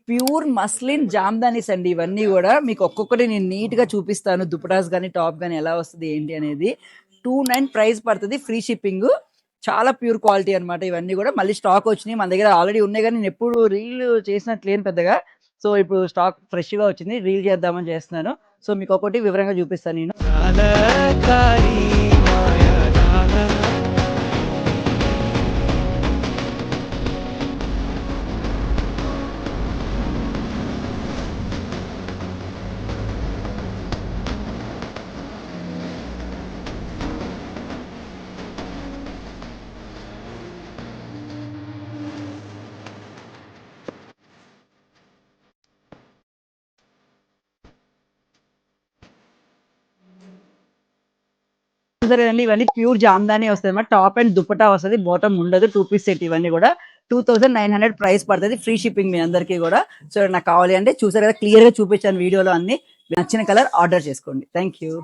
Pure muslin jamdanis అండి ఇవన్నీ కూడా. మీకు ఒక్కొక్కటి నేను నీట్ గా చూపిస్తాను, దుపటాస్ కానీ టాప్ కానీ ఎలా వస్తుంది ఏంటి అనేది. 29 ప్రైస్ పడుతుంది, ఫ్రీ షిప్పింగ్. చాలా ప్యూర్ క్వాలిటీ అన్నమాట ఇవన్నీ కూడా. మళ్ళీ స్టాక్ వచ్చినాయి మన దగ్గర, ఆల్రెడీ ఉన్నాయి కానీ నేను ఎప్పుడు రీల్ చేసినట్లు లేను పెద్దగా. సో ఇప్పుడు స్టాక్ ఫ్రెష్ గా వచ్చింది, రీల్ చేద్దామని చేస్తున్నాను. సో మీకు ఒకటి వివరంగా చూపిస్తాను నేను. చూసారు కదండి, ఇవన్నీ ప్యూర్ జామ్దాని వస్తుంది అన్నమాట. టాప్ అండ్ దుపట్టా వస్తుంది, బాటమ్ ఉండదు. 2 పీస్ సెట్ ఇవన్నీ కూడా 2900 ప్రైస్ పడుతుంది, ఫ్రీ షిప్పింగ్ మీ అందరికీ కూడా. సో నాకు కావాలి అంటే చూసారు కదా, క్లియర్ గా చూపించాను వీడియోలో అన్ని. నచ్చిన కలర్ ఆర్డర్ చేసుకోండి. Thank you.